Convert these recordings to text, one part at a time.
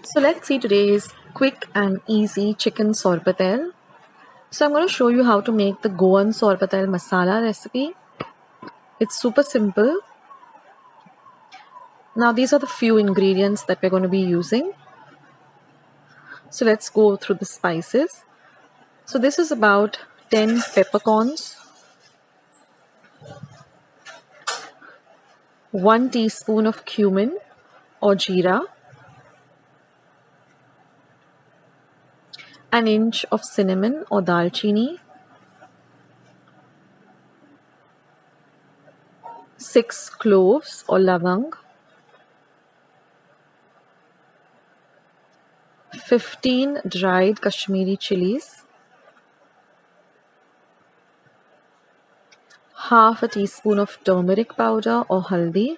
So let's see today's quick and easy chicken sorpatel. So I'm going to show you how to make the Goan sorpatel masala recipe. It's super simple. Now these are the few ingredients that we're going to be using. So let's go through the spices. So this is about 10 peppercorns, 1 teaspoon of cumin or jeera, an inch of cinnamon or dalchini, 6 cloves or lavang, 15 dried Kashmiri chilies, half a teaspoon of turmeric powder or haldi,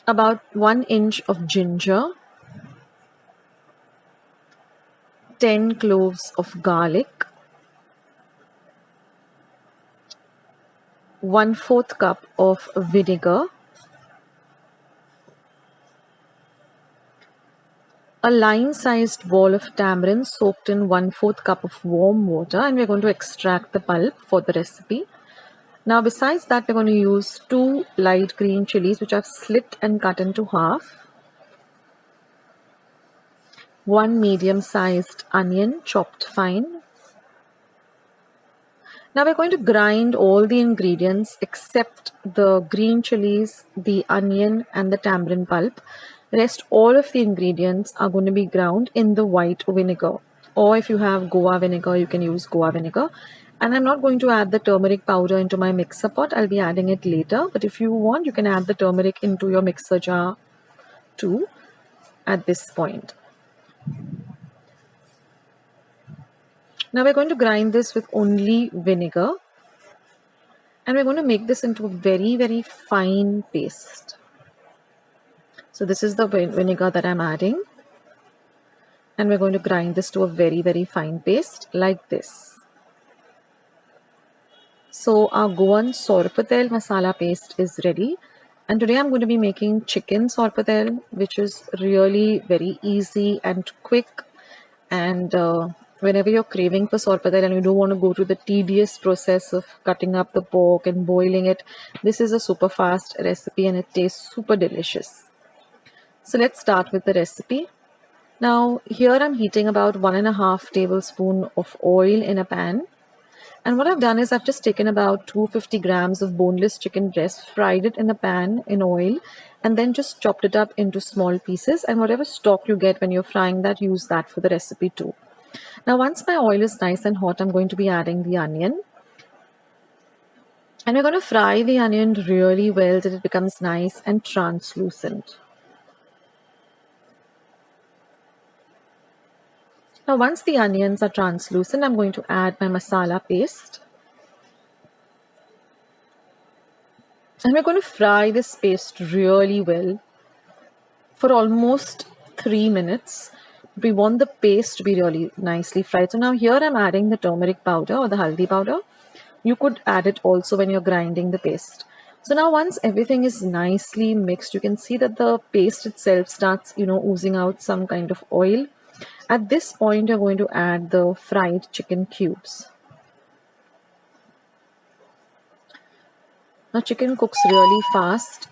about 1 inch of ginger, 10 cloves of garlic, 1/4 cup of vinegar, a lime-sized ball of tamarind soaked in 1/4 cup of warm water, and we're going to extract the pulp for the recipe. Now besides that, we're going to use 2 light green chilies which I've slit and cut into half, 1 medium-sized onion chopped fine. Now we're going to grind all the ingredients except the green chilies, the onion and the tamarind pulp. Rest all of the ingredients are going to be ground in the white vinegar, or if you have Goa vinegar, you can use Goa vinegar. And I'm not going to add the turmeric powder into my mixer pot. I'll be adding it later, but if you want, you can add the turmeric into your mixer jar too at this point. Now we're going to grind this with only vinegar, and we're going to make this into a very fine paste. So this is the vinegar that I'm adding, and we're going to grind this to a very fine paste like this. So our Goan sorpatel masala paste is ready, and today I'm going to be making chicken sorpatel, which is really very easy and quick. And whenever you're craving for sorpatel and you don't want to go through the tedious process of cutting up the pork and boiling it, this is a super fast recipe and it tastes super delicious. So let's start with the recipe. Now here I'm heating about 1.5 tablespoons of oil in a pan. And what I've done is I've just taken about 250 grams of boneless chicken breast, fried it in a pan in oil, and then just chopped it up into small pieces. And whatever stock you get when you're frying that, use that for the recipe too. Now once my oil is nice and hot, I'm going to be adding the onion. And we're going to fry the onion really well till it becomes nice and translucent. Now once the onions are translucent, I'm going to add my masala paste. And we're going to fry this paste really well for almost 3 minutes. We want the paste to be really nicely fried. So now here I'm adding the turmeric powder or the haldi powder. You could add it also when you're grinding the paste. So now once everything is nicely mixed, you can see that the paste itself starts, oozing out some kind of oil. At this point, you're going to add the fried chicken cubes. Now chicken cooks really fast,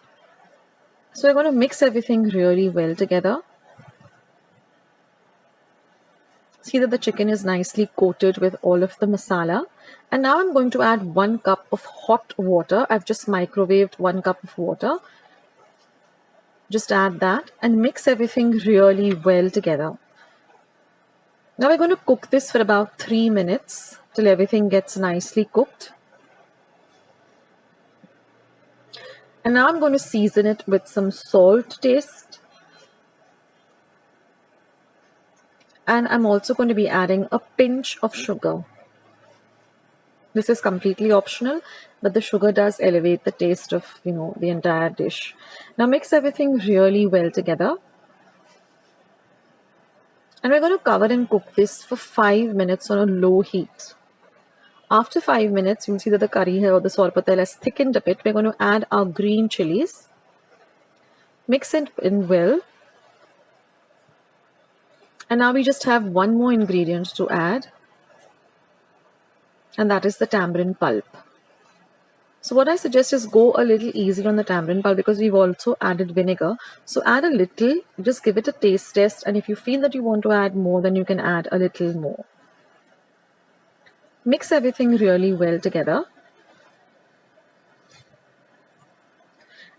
so we're going to mix everything really well together. See that the chicken is nicely coated with all of the masala. And now I'm going to add 1 cup of hot water. I've just microwaved 1 cup of water. Just add that and mix everything really well together. Now we're going to cook this for about 3 minutes till everything gets nicely cooked. And now I'm going to season it with some salt to taste. And I'm also going to be adding a pinch of sugar. This is completely optional, but the sugar does elevate the taste of, the entire dish. Now mix everything really well together. And we're going to cover and cook this for 5 minutes on a low heat. After 5 minutes, you'll see that the curry here or the sorpatel has thickened a bit. We're going to add our green chilies. Mix it in well. And now we just have one more ingredient to add, and that is the tamarind pulp. So what I suggest is go a little easy on the tamarind pulp because we've also added vinegar. So add a little, just give it a taste test, and if you feel that you want to add more, then you can add a little more. Mix everything really well together.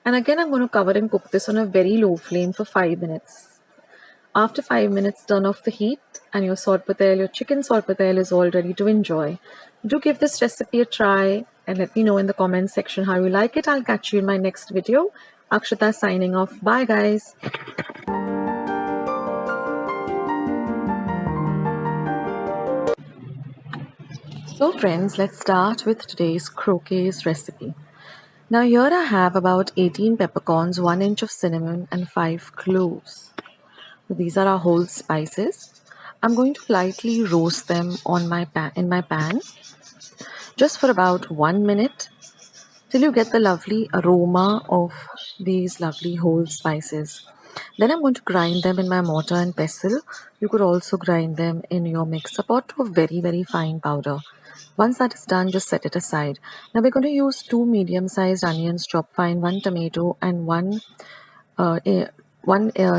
And again, I'm going to cover and cook this on a very low flame for 5 minutes. After 5 minutes, turn off the heat and your sorpatel, your chicken sorpatel is all ready to enjoy. Do give this recipe a try and let me know in the comments section how you like it. I'll catch you in my next video. Akshata signing off. Bye guys. So friends, let's start with today's croquettes recipe. Now here I have about 18 peppercorns, 1 inch of cinnamon and 5 cloves. So these are our whole spices. I'm going to lightly roast them on my pan just for about 1 minute till you get the lovely aroma of these lovely whole spices. Then I'm going to grind them in my mortar and pestle. You could also grind them in your mixer pot to a very fine powder. Once that is done, just set it aside. Now we're going to use 2 medium-sized onions chopped fine, 1 tomato and 1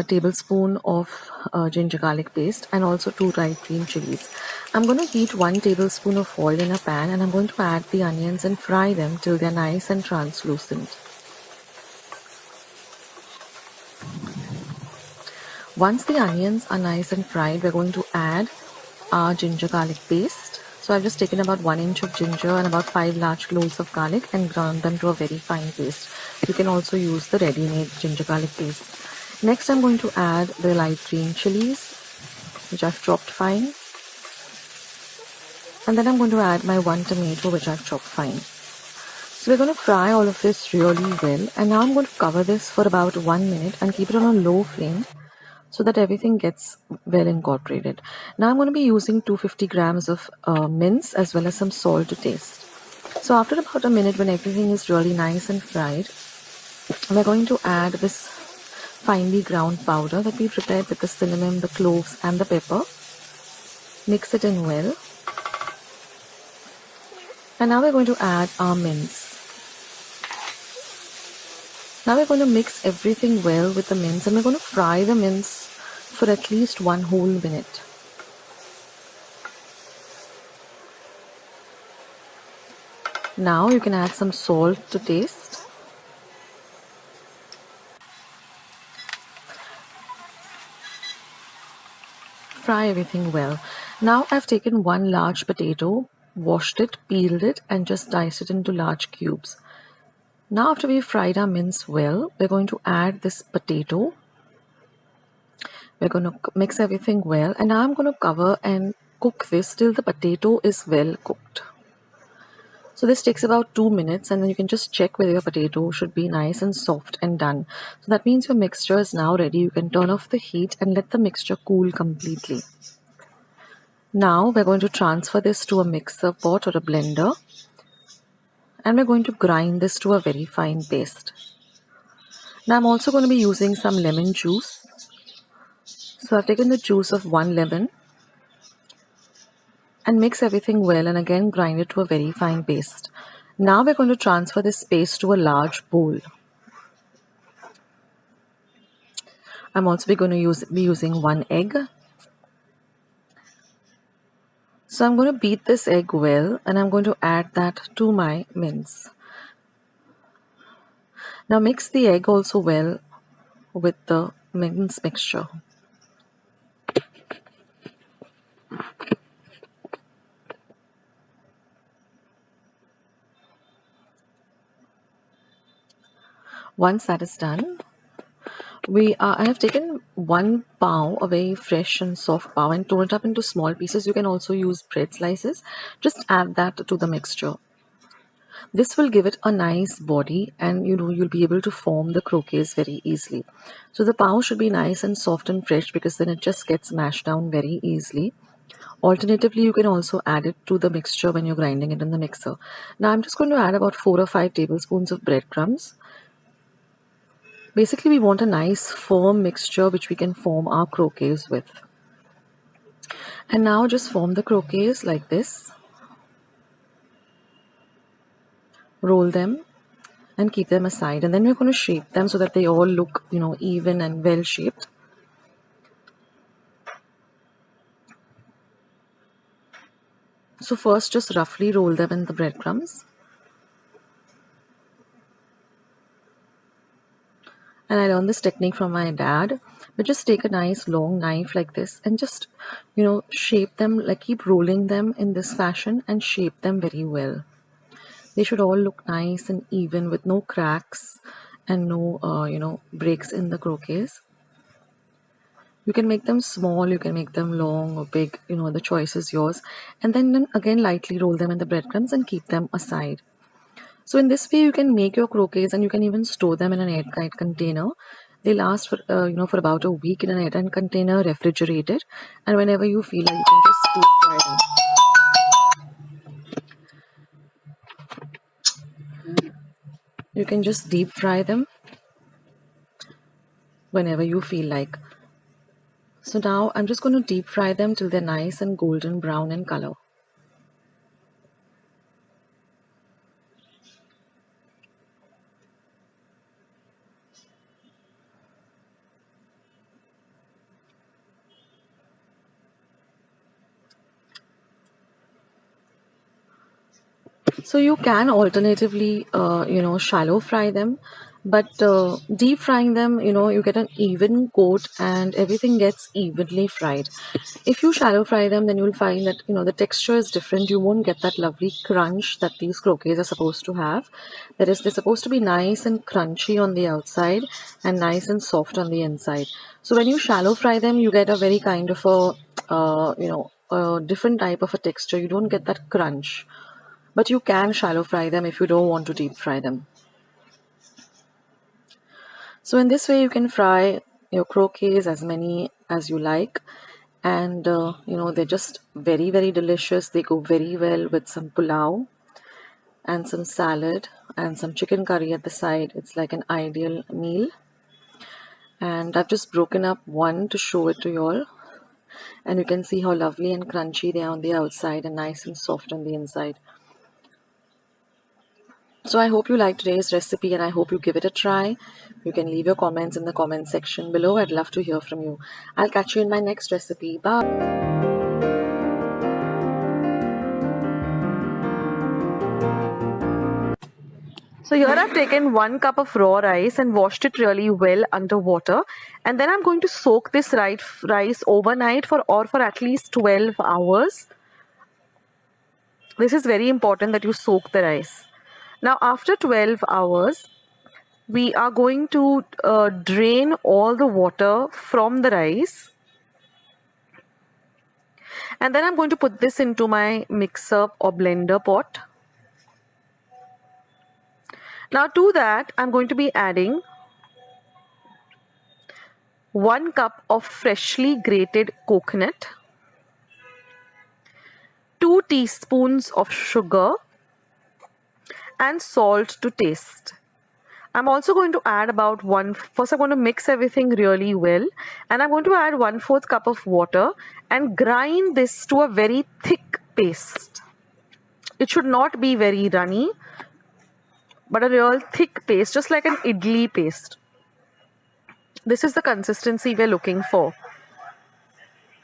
tablespoon of ginger garlic paste, and also 2 dried green chilies. I'm going to heat 1 tablespoon of oil in a pan, and I'm going to add the onions and fry them till they're nice and translucent. Once the onions are nice and fried, we're going to add our ginger garlic paste. So I've just taken about 1 inch of ginger and about 5 large cloves of garlic and ground them to a very fine paste. You can also use the ready-made ginger garlic paste. Next I'm going to add the light green chilies, which I've chopped fine. And then I'm going to add my 1 tomato, which I've chopped fine. So we're going to fry all of this really well. And now I'm going to cover this for about 1 minute and keep it on a low flame so that everything gets well incorporated. Now I'm going to be using 250 grams of mince as well as some salt to taste. So after about a minute, when everything is really nice and fried, we're going to add this finely ground powder that we prepared with the cinnamon, the cloves and the pepper. Mix it in well. And now we're going to add our mince. Now we're going to mix everything well with the mince, and we're going to fry the mince for at least 1 whole minute. Now you can add some salt to taste. Fry everything well. Now I've taken 1 large potato, washed it, peeled it and just diced it into large cubes. Now after we've fried our mince well, we're going to add this potato. We're going to mix everything well, and now I'm going to cover and cook this till the potato is well cooked. So this takes about 2 minutes, and then you can just check whether your potato should be nice and soft and done. So that means your mixture is now ready. You can turn off the heat and let the mixture cool completely. Now we're going to transfer this to a mixer pot or a blender, and we're going to grind this to a very fine paste. Now I'm also going to be using some lemon juice. So I've taken the juice of 1 lemon and mix everything well, and again grind it to a very fine paste. Now we're going to transfer this paste to a large bowl. I'm also going to be using 1 egg. So I'm going to beat this egg well, and I'm going to add that to my mince. Now mix the egg also well with the mince mixture. Once that is done, I have taken 1 pão, a very fresh and soft pão, and torn it up into small pieces. You can also use bread slices. Just add that to the mixture. This will give it a nice body, and you'll be able to form the croquettes very easily. So the pão should be nice and soft and fresh, because then it just gets mashed down very easily. Alternatively, you can also add it to the mixture when you're grinding it in the mixer. Now I'm just going to add about 4 or 5 tablespoons of breadcrumbs. Basically, we want a nice firm mixture which we can form our croquettes with. And now just form the croquettes like this. Roll them and keep them aside. And then we're going to shape them so that they all look, even and well shaped. So first just roughly roll them in the breadcrumbs. And I learned this technique from my dad. But just take a nice long knife like this and just, shape them, like keep rolling them in this fashion and shape them very well. They should all look nice and even with no cracks and no, breaks in the croquettes. You can make them small, you can make them long or big, the choice is yours. And then again lightly roll them in the breadcrumbs and keep them aside. So in this way you can make your croquettes and you can even store them in an airtight container. They last for for about a week in an airtight container, refrigerated, and whenever you feel like you can just deep fry them. You can just deep fry them whenever you feel like. So now I'm just going to deep fry them till they're nice and golden brown in color. So you can alternatively, shallow fry them, but deep frying them, you get an even coat and everything gets evenly fried. If you shallow fry them, then you'll find that, the texture is different. You won't get that lovely crunch that these croquettes are supposed to have. That is, they're supposed to be nice and crunchy on the outside and nice and soft on the inside. So when you shallow fry them, you get a very kind of a different type of a texture. You don't get that crunch. But you can shallow fry them if you don't want to deep fry them. So in this way you can fry your croquettes as many as you like, and they're just very, very delicious. They go very well with some pulao and some salad and some chicken curry at the side. It's like an ideal meal. And I've just broken up one to show it to you all, and you can see how lovely and crunchy they are on the outside and nice and soft on the inside. So I hope you liked today's recipe and I hope you give it a try. You can leave your comments in the comment section below. I'd love to hear from you. I'll catch you in my next recipe. Bye. So here I've taken 1 cup of raw rice and washed it really well under water. And then I'm going to soak this rice overnight for at least 12 hours. This is very important that you soak the rice. Now after 12 hours, we are going to drain all the water from the rice. And then I'm going to put this into my mixer or blender pot. Now to that, I'm going to be adding 1 cup of freshly grated coconut, 2 teaspoons of sugar, and salt to taste. I'm also going to add first I'm going to mix everything really well, and I'm going to add 1/4 cup of water and grind this to a very thick paste. It should not be very runny, but a real thick paste, just like an idli paste. This is the consistency we're looking for.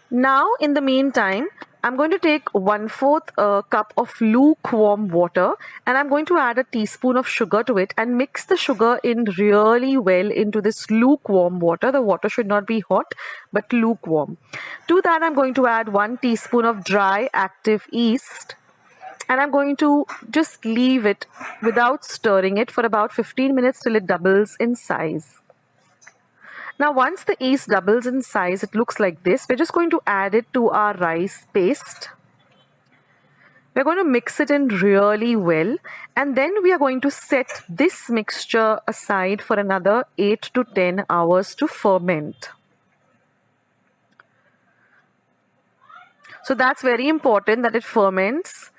Now, in the meantime, I'm going to take 1/4 cup of lukewarm water and I'm going to add a teaspoon of sugar to it and mix the sugar in really well into this lukewarm water. The water should not be hot, but lukewarm. To that, I'm going to add 1 teaspoon of dry active yeast. And I'm going to just leave it without stirring it for about 15 minutes till it doubles in size. Now once the yeast doubles in size, it looks like this. We're just going to add it to our rice paste. We're going to mix it in really well, and then we are going to set this mixture aside for another 8 to 10 hours to ferment. So that's very important that it ferments.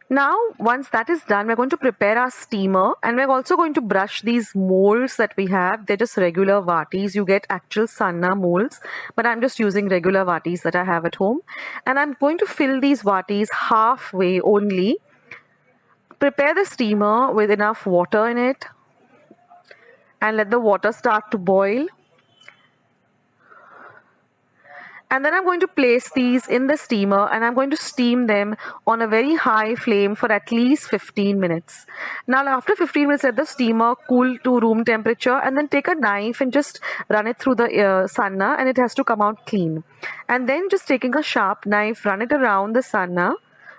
Now, once that is done, we're going to prepare our steamer, and we're also going to brush these molds that we have. They're just regular vatis. You get actual sanna molds, but I'm just using regular vatis that I have at home. And I'm going to fill these vatis halfway only. Prepare the steamer with enough water in it and let the water start to boil. And then I'm going to place these in the steamer and I'm going to steam them on a very high flame for at least 15 minutes. Now after 15 minutes, let the steamer cool to room temperature and then take a knife and just run it through the sanna, and it has to come out clean. And then just taking a sharp knife, run it around the sanna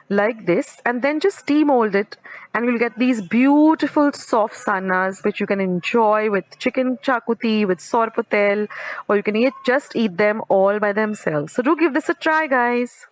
like this, and then just demold it, and you'll get these beautiful soft sannas which you can enjoy with chicken chakuti, with sorpatel, or you can just eat them all by themselves. So do give this a try, guys.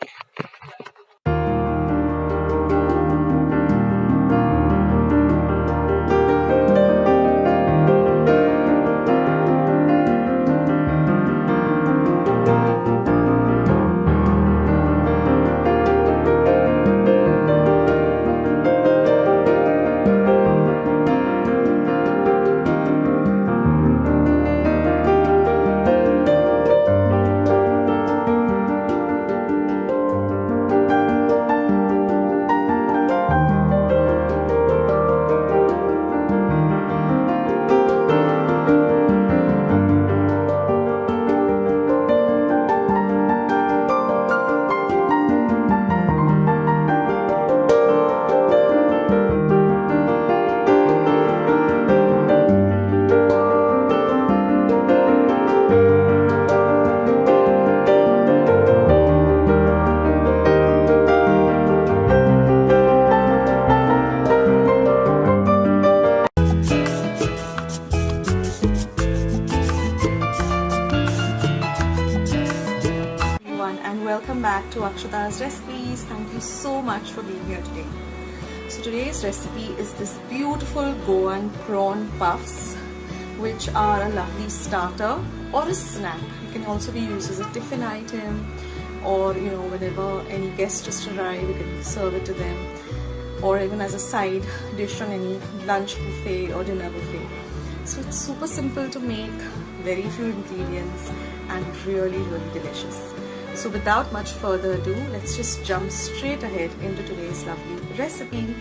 Welcome back to Akshata's Recipes. Thank you so much for being here today. So today's recipe is this beautiful Goan prawn puffs, which are a lovely starter or a snack. It can also be used as a tiffin item, or whenever any guests just arrive, you can serve it to them, or even as a side dish on any lunch buffet or dinner buffet. So it's super simple to make, very few ingredients, and really, really delicious. So without much further ado, let's just jump straight ahead into today's lovely recipe.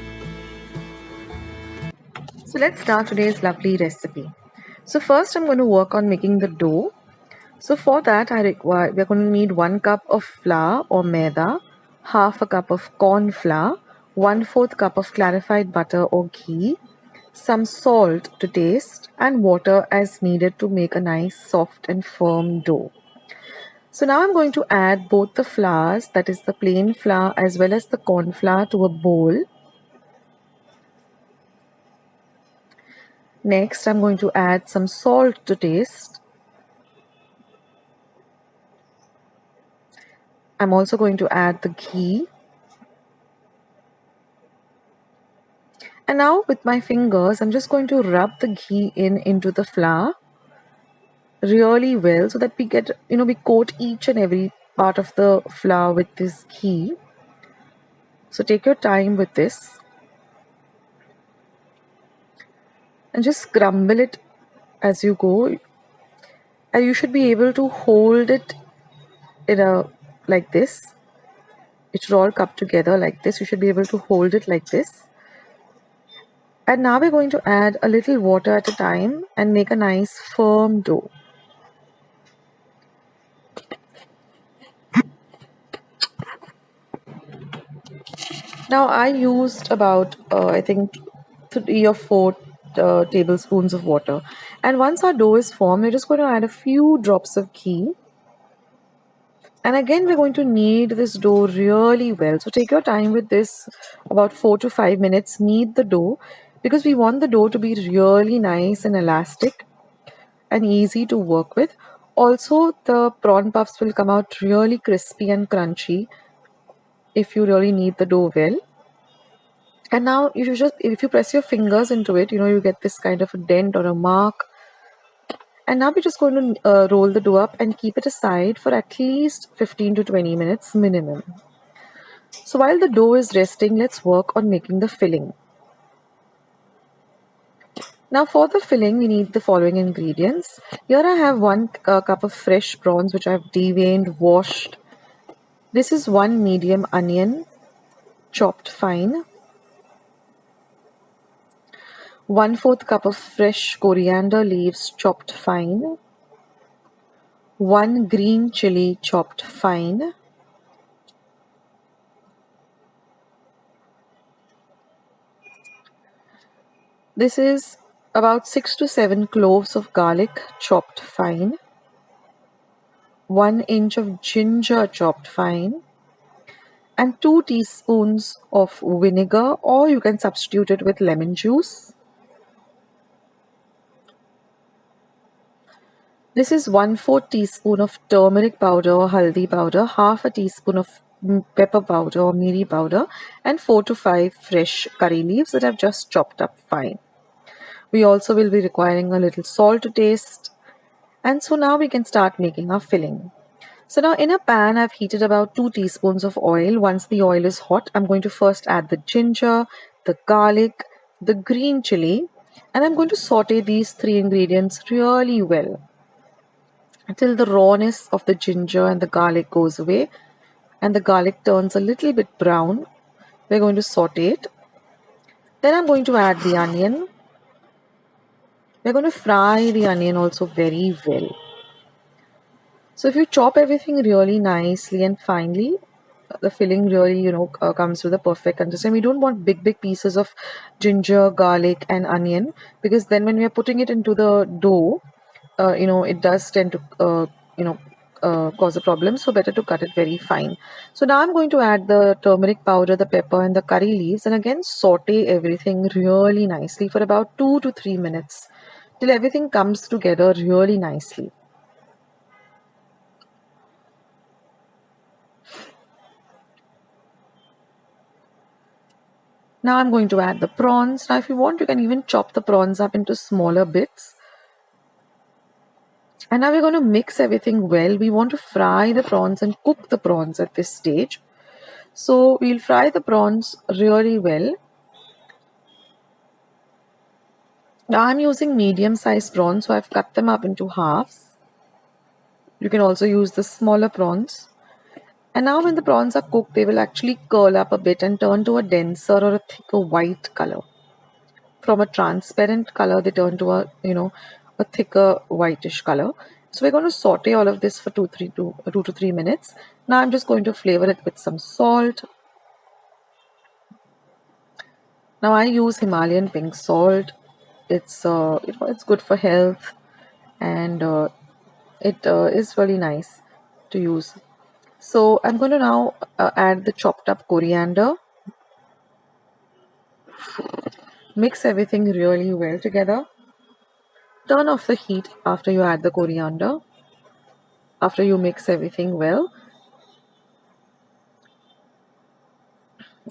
So let's start today's lovely recipe. So first I'm going to work on making the dough. So for that we're going to need 1 cup of flour or maida, half a cup of corn flour, 1/4 cup of clarified butter or ghee, some salt to taste, and water as needed to make a nice soft and firm dough. So now I'm going to add both the flours, that is the plain flour as well as the corn flour, to a bowl. Next, I'm going to add some salt to taste. I'm also going to add the ghee. And now with my fingers, I'm just going to rub the ghee into the flour really well, so that we get, we coat each and every part of the flour with this ghee. So take your time with this and just crumble it as you go, and you should be able to hold it like this. It should all come together like this. You should be able to hold it like this. And now we're going to add a little water at a time and make a nice firm dough. Now I used about I think 3 or 4 tablespoons of water, and once our dough is formed, we're just going to add a few drops of ghee, and again we're going to knead this dough really well. So take your time with this, about 4 to 5 minutes. Knead the dough, because we want the dough to be really nice and elastic and easy to work with. Also, the prawn puffs will come out really crispy and crunchy if you really knead the dough well. And now if you press your fingers into it, you get this kind of a dent or a mark. And now we're just going to roll the dough up and keep it aside for at least 15 to 20 minutes minimum. So while the dough is resting, let's work on making the filling. Now for the filling, we need the following ingredients. Here I have 1 cup of fresh prawns which I've deveined, washed. This is 1 medium onion, chopped fine. 1/4 cup of fresh coriander leaves, chopped fine. 1 green chili, chopped fine. This is about 6 to 7 cloves of garlic, chopped fine. 1 inch of ginger, chopped fine. And 2 teaspoons of vinegar, or you can substitute it with lemon juice. This is 1/4 teaspoon of turmeric powder or haldi powder, half a teaspoon of pepper powder or miri powder, and 4 to 5 fresh curry leaves that I've just chopped up fine. We also will be requiring a little salt to taste. And so now we can start making our filling. So now in a pan, I've heated about 2 teaspoons of oil. Once the oil is hot, I'm going to first add the ginger, the garlic, the green chili, and I'm going to saute these 3 ingredients really well until the rawness of the ginger and the garlic goes away and the garlic turns a little bit brown. We're going to saute it. Then I'm going to add the onion. We're going to fry the onion also very well. So if you chop everything really nicely and finely, the filling really, comes to the perfect consistency. We don't want big pieces of ginger, garlic, and onion, because then when we are putting it into the dough, it does tend to, cause a problem. So better to cut it very fine. So now I'm going to add the turmeric powder, the pepper, and the curry leaves, and again saute everything really nicely for about 2 to 3 minutes till everything comes together really nicely. Now I'm going to add the prawns. Now if you want, you can even chop the prawns up into smaller bits. And now we're going to mix everything well. We want to fry the prawns and cook the prawns at this stage. So we'll fry the prawns really well. Now I'm using medium-sized prawns, so I've cut them up into halves. You can also use the smaller prawns. And now when the prawns are cooked, they will actually curl up a bit and turn to a denser or a thicker white color. From a transparent color, they turn to a thicker whitish color. So we're going to saute all of this for 2 to 3 minutes. Now I'm just going to flavor it with some salt. Now I use Himalayan pink salt. It's good for health, and it is really nice to use. So I'm going to now add the chopped up coriander. Mix everything really well together. Turn off the heat after you add the coriander, after you mix everything well.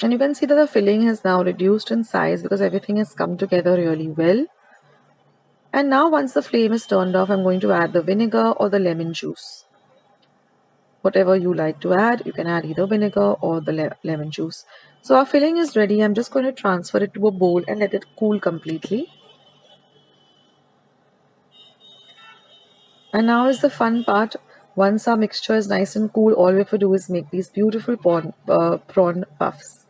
And you can see that the filling has now reduced in size because everything has come together really well. And now once the flame is turned off, I'm going to add the vinegar or the lemon juice. Whatever you like to add, you can add either vinegar or the lemon juice. So our filling is ready. I'm just going to transfer it to a bowl and let it cool completely. And now is the fun part. Once our mixture is nice and cool, all we have to do is make these beautiful prawn puffs.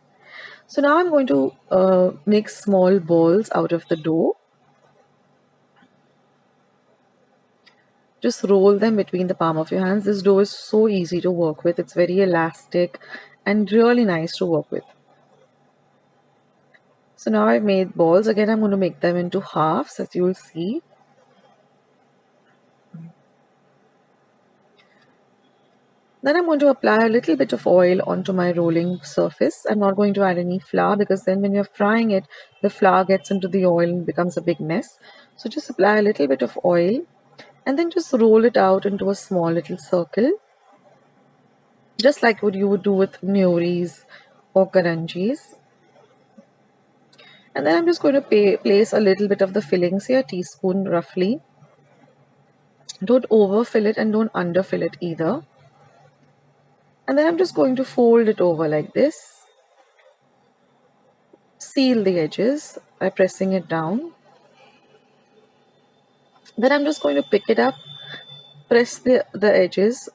So now I'm going to make small balls out of the dough. Just roll them between the palm of your hands. This dough is so easy to work with. It's very elastic and really nice to work with. So now I've made balls. Again, I'm going to make them into halves, as you will see. Then I'm going to apply a little bit of oil onto my rolling surface. I'm not going to add any flour, because then when you're frying it, the flour gets into the oil and becomes a big mess. So just apply a little bit of oil and then just roll it out into a small little circle, just like what you would do with nyoris or karanjis. And then I'm just going to place a little bit of the fillings here, a teaspoon roughly. Don't overfill it and don't underfill it either. And then I'm just going to fold it over like this. Seal the edges by pressing it down. Then I'm just going to pick it up, press the edges,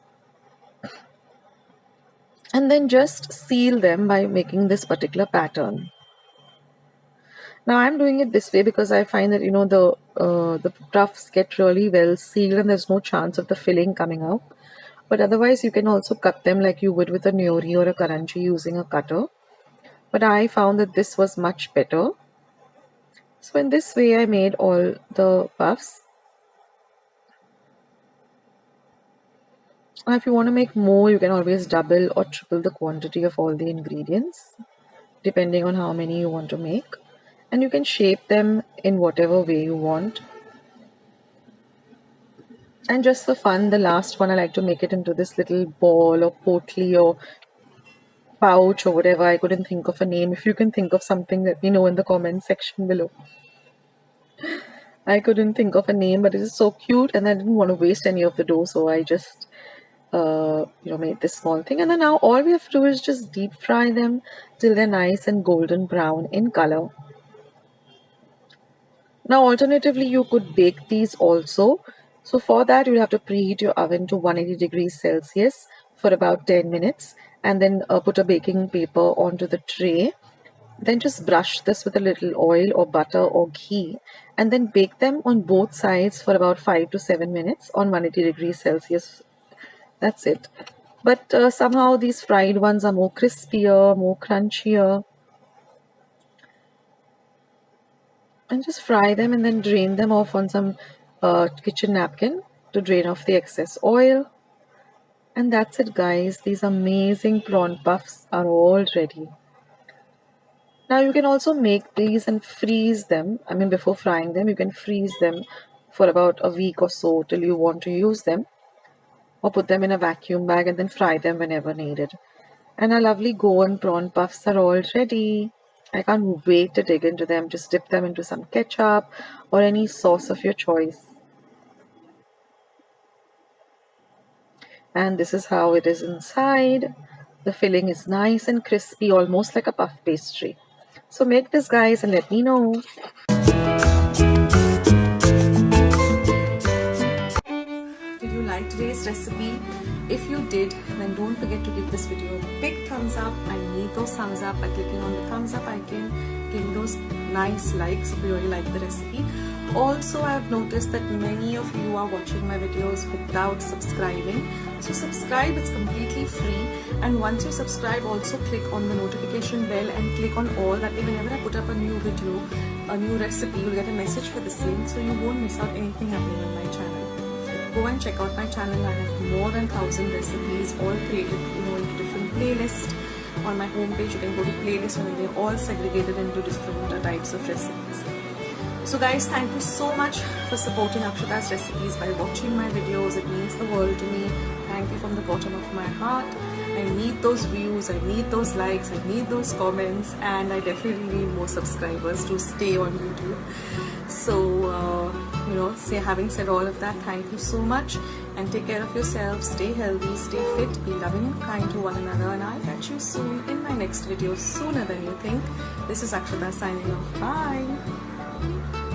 and then just seal them by making this particular pattern. Now I'm doing it this way because I find that the puffs get really well sealed and there's no chance of the filling coming out. But otherwise you can also cut them like you would with a nori or a karanchi using a cutter. But I found that this was much better. So in this way I made all the puffs. Now if you want to make more, you can always double or triple the quantity of all the ingredients, depending on how many you want to make. And you can shape them in whatever way you want. And just for fun, the last one I like to make it into this little ball or potli or pouch or whatever. I couldn't think of a name. If you can think of something, let me know in the comment section below. I couldn't think of a name, but it is so cute and I didn't want to waste any of the dough, so I just made this small thing. And then now all we have to do is just deep fry them till they're nice and golden brown in color. Now alternatively you could bake these also. So for that you'll have to preheat your oven to 180 degrees Celsius for about 10 minutes and then put a baking paper onto the tray. Then just brush this with a little oil or butter or ghee and then bake them on both sides for about 5 to 7 minutes on 180 degrees Celsius. That's it. But somehow these fried ones are more crispier, more crunchier. And just fry them and then drain them off on some kitchen napkin to drain off the excess oil. And that's it, guys. These amazing prawn puffs are all ready. Now you can also make these and freeze them. I mean, before frying them, you can freeze them for about a week or so till you want to use them, or put them in a vacuum bag and then fry them whenever needed. And our lovely Goan prawn puffs are all ready. I can't wait to dig into them. Just dip them into some ketchup or any sauce of your choice. And this is how it is inside. The filling is nice and crispy, almost like a puff pastry. So make this, guys, and let me know. Did you like today's recipe? If you did, then don't forget to give this video a big thumbs up. I need those thumbs up by clicking on the thumbs up icon, giving those nice likes if you really like the recipe. Also, I have noticed that many of you are watching my videos without subscribing. So subscribe, it's completely free. And once you subscribe, also click on the notification bell and click on all. That way, whenever I put up a new video, a new recipe, you'll get a message for the same, so you won't miss out anything happening on my channel. Go and check out my channel. I have more than 1,000 recipes, all created into different playlists. On my homepage, you can go to playlists and they're all segregated into different types of recipes. So guys, thank you so much for supporting Akshata's recipes by watching my videos. It means the world to me. Thank you from the bottom of my heart. I need those views, I need those likes, I need those comments, and I definitely need more subscribers to stay on YouTube. So, having said all of that, thank you so much and take care of yourself, stay healthy, stay fit, be loving and kind to one another, and I'll catch you soon in my next video, sooner than you think. This is Akshata signing off. Bye!